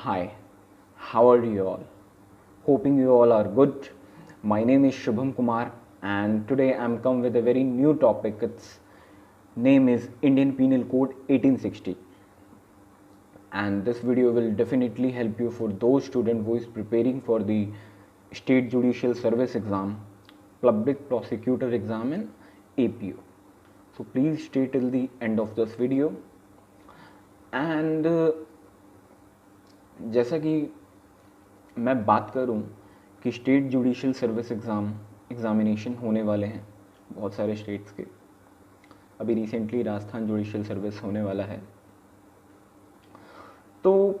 Hi, how are you all? Hoping you all are good. My name is Shubham Kumar and today I'm come with a very new topic. Its name is Indian Penal Code 1860. And this video will definitely help you for those students who is preparing for the State Judicial Service exam, Public Prosecutor exam and APO. So please stay till the end of this video. And जैसा कि मैं बात करूं कि state judicial service examination होने वाले हैं बहुत सारे स्टेट्स के। अभी रिसेंटली राजस्थान जुडिशियल सर्विस होने वाला है, तो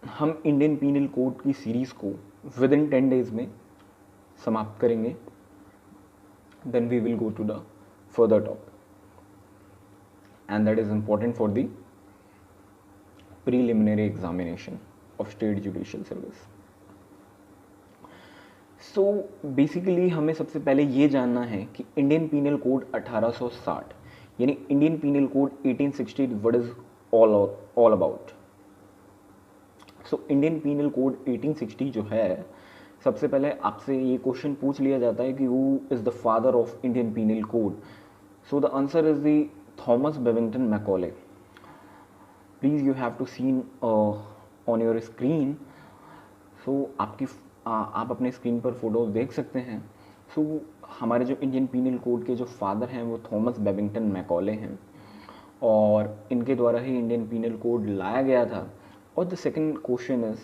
हम इंडियन पीनल कोड की सीरीज़ को विद इन 10 डेज में समाप्त करेंगे। Then we will go to the further topic and that is important for the preliminary examination of state judicial service. So basically हमें सबसे पहले ये जानना है कि इंडियन पीनल कोड 1860 यानी Indian penal code 1860 what is all about. So Indian penal code 1860 जो है, सबसे पहले आपसे ये क्वेश्चन पूछ लिया जाता है कि who is the father of Indian penal code. So the answer is the Thomas Babington Macaulay. Please you have to seen on your screen. So आप अपने स्क्रीन पर फोटो देख सकते हैं। सो हमारे जो इंडियन पीनल कोड के जो फादर हैं वो थॉमस बेबिंगटन मैकॉले हैं और इनके द्वारा ही इंडियन पीनल कोड लाया गया था। और the second question is,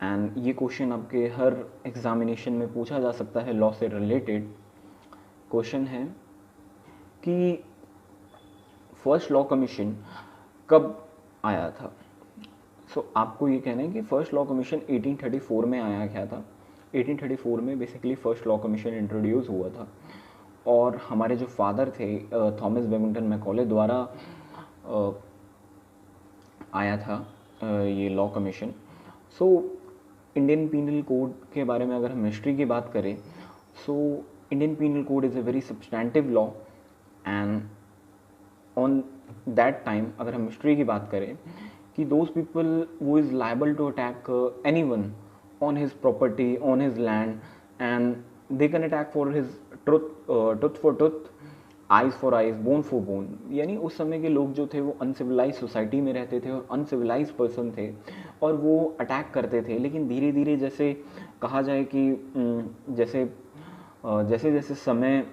and ये क्वेश्चन आपके हर एग्जामिनेशन में पूछा जा सकता है, लॉ से रिलेटेड क्वेश्चन है कि फर्स्ट लॉ कमीशन कब आया था। सो आपको ये कहना है कि फर्स्ट लॉ कमीशन 1834 में आया गया था। 1834 में basically first law commission introduce हुआ था और हमारे जो फादर थे थॉमस बेबिंगटन मैकॉले द्वारा आया था ये law commission. So Indian penal code के बारे में अगर हम हिस्ट्री की बात करें, so Indian penal code is a very substantive law and on that time अगर हम हिस्ट्री की बात करें कि दोज पीपल वो is liable to attack any one on his property, on his land and they can attack for his truth for truth, eyes for eyes, bone for bone. यानी उस समय के लोग जो थे वो अनसिविलाइज सोसाइटी में रहते थे और अनसिविलाइज पर्सन थे और वो अटैक करते थे। लेकिन धीरे धीरे जैसे कहा जाए कि जैसे जैसे समय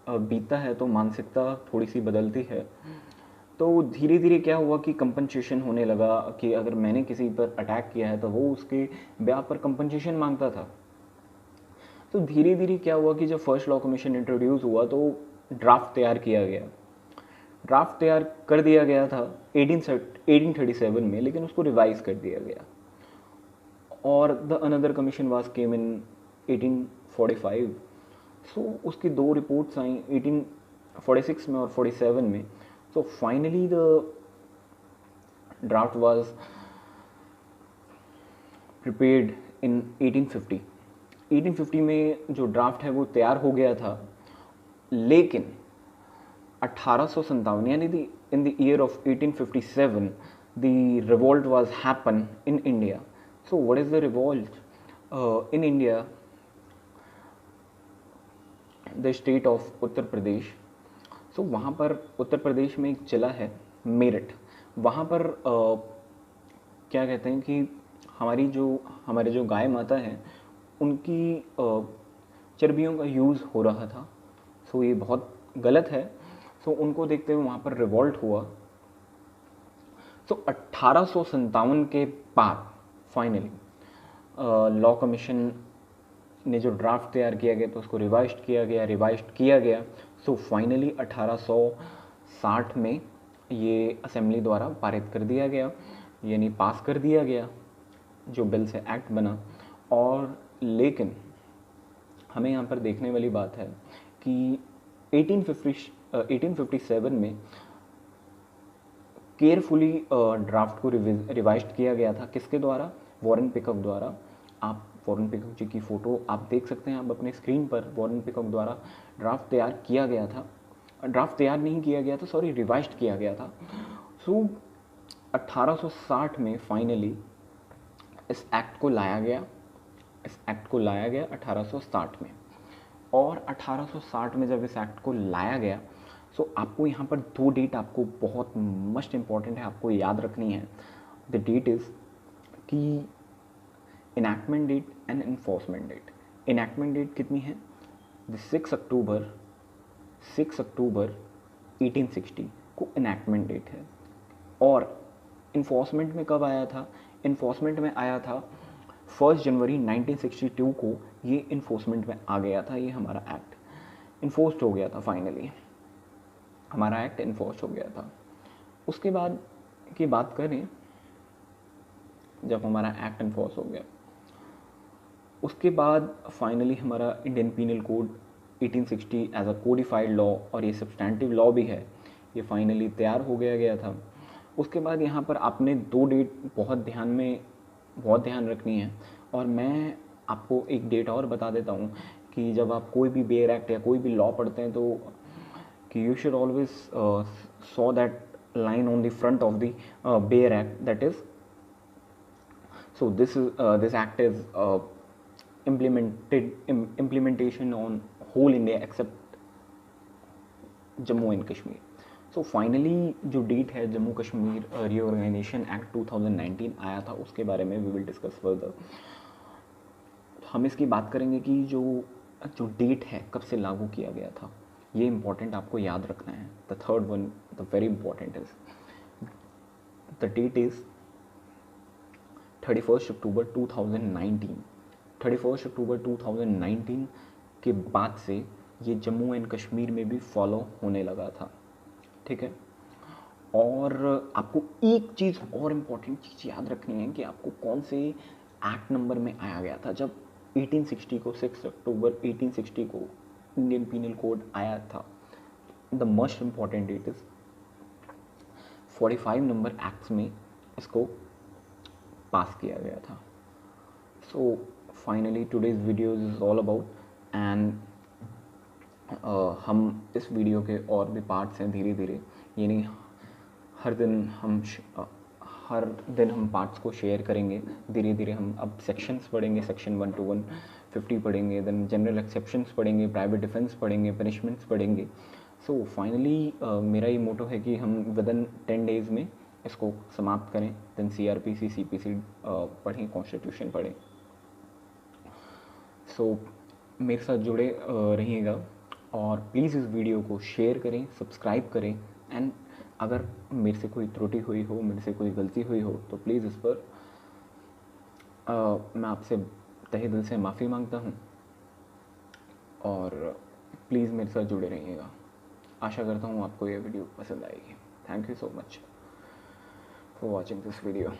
बीतता है तो मानसिकता थोड़ी सी बदलती है। तो धीरे धीरे क्या हुआ कि कंपनसेशन होने लगा कि अगर मैंने किसी पर अटैक किया है तो वो उसके ब्याह पर कंपनसेशन मांगता था। तो धीरे धीरे क्या हुआ कि जब फर्स्ट लॉ कमीशन इंट्रोड्यूस हुआ तो ड्राफ्ट तैयार किया गया। ड्राफ्ट तैयार कर दिया गया था 1837 में, लेकिन उसको रिवाइज कर दिया गया और द अनदर कमीशन वाज केम इन 1845। सो उसकी दो रिपोर्ट्स आई 1846 में और 47 में। So finally the draft was prepared in 1850। 1850 में जो ड्राफ्ट है वो तैयार हो गया था, लेकिन 1857 यानी in the year of 1857 the revolt was happen in India. So what is the revolt in India? The state of Uttar Pradesh. So वहाँ पर उत्तर प्रदेश में एक जिला है मेरठ। वहाँ पर क्या कहते हैं कि हमारे जो गाय माता हैं उनकी चर्बियों का यूज़ हो रहा था। सो ये बहुत गलत है। सो उनको देखते हुए वहाँ पर रिवॉल्ट हुआ। सो 1857 के बाद फाइनली लॉ कमीशन ने जो ड्राफ्ट तैयार किया गया तो उसको रिवाइज किया गया। सो फाइनली 1860 में ये असेंबली द्वारा पारित कर दिया गया, यानी पास कर दिया गया, जो बिल से एक्ट बना। और लेकिन हमें यहाँ पर देखने वाली बात है कि 1857 में केयरफुली ड्राफ्ट को रिवाइज किया गया था। किसके द्वारा? वॉरेन पिकॉक द्वारा। आप वॉरेन पिकॉक जी की फ़ोटो आप देख सकते हैं आप अपने स्क्रीन पर। वॉरेन पिकॉक द्वारा ड्राफ्ट तैयार किया गया था, ड्राफ्ट तैयार नहीं किया गया था, सॉरी, रिवाइज्ड किया गया था। सो 1860 में फाइनली इस एक्ट को लाया गया, 1860 में। और 1860 में जब इस एक्ट को लाया गया, सो आपको यहाँ पर दो डेट आपको बहुत मस्ट इम्पॉर्टेंट है, आपको याद रखनी है। द डेट इज़ कि enactment date and enforcement date. Enactment date कितनी है? द 6 अक्टूबर 1860 को इनैक्टमेंट डेट है। और इन्फोर्समेंट में कब आया था? इन्फोर्समेंट में आया था 1 जनवरी 1962 को। ये इन्फोर्समेंट में आ गया था, ये हमारा एक्ट इन्फोर्स्ड हो गया था। फाइनली हमारा एक्ट इन्फोर्स हो गया था। उसके बाद की बात करें, जब हमारा एक्ट इन्फोर्स हो गया, उसके बाद फाइनली हमारा Indian penal code 1860 as a codified law, और ये सब्सटैंटिव लॉ भी है, ये फाइनली तैयार हो गया था। उसके बाद यहाँ पर आपने दो डेट बहुत ध्यान रखनी है। और मैं आपको एक डेट और बता देता हूँ कि जब आप कोई भी बेयर एक्ट या कोई भी लॉ पढ़ते हैं, तो कि you should always saw that line on the front of the Bayer Act, that is, so this act is implementation on whole India except Jammu and Kashmir. So finally जो date है Jammu Kashmir reorganisation act 2019 आया था, उसके बारे में we will discuss further. हम इसकी बात करेंगे कि जो डेट है कब से लागू किया गया था, ये इंपॉर्टेंट आपको याद रखना है। The third one, the very important is the date is 31 October 2019। 31 October 2019 के बाद से ये जम्मू एंड कश्मीर में भी फॉलो होने लगा था, ठीक है। और आपको एक चीज़ और इम्पॉर्टेंट चीज़ याद रखनी है कि आपको कौन से एक्ट नंबर में आया गया था जब 1860 को, 6 अक्टूबर 1860 को इंडियन पीनल कोड आया था। The most important date is 45 number acts में इसको पास किया गया था। So finally today's video is all about, and हम इस वीडियो के और भी पार्ट्स हैं धीरे धीरे, यानी हर दिन हम पार्ट्स को शेयर करेंगे धीरे धीरे। हम अब सेक्शंस पढ़ेंगे, सेक्शन 1 to 150 पढ़ेंगे, देन जनरल एक्सेप्शंस पढ़ेंगे, प्राइवेट डिफेंस पढ़ेंगे, पनिशमेंट्स पढ़ेंगे। सो फाइनली मेरा ये मोटो है कि हम विदिन 10 days में इसको समाप्त करें, देन CRPC CPC पढ़ें, कॉन्स्टिट्यूशन पढ़ें। सो मेरे साथ जुड़े रहिएगा, और प्लीज़ इस वीडियो को शेयर करें, सब्सक्राइब करें, एंड अगर मेरे से कोई त्रुटि हुई हो, मेरे से कोई गलती हुई हो, तो प्लीज़ इस पर मैं आपसे तहे दिल से माफ़ी मांगता हूँ, और प्लीज़ मेरे साथ जुड़े रहिएगा। आशा करता हूँ आपको ये वीडियो पसंद आएगी। Thank you so much for watching this video.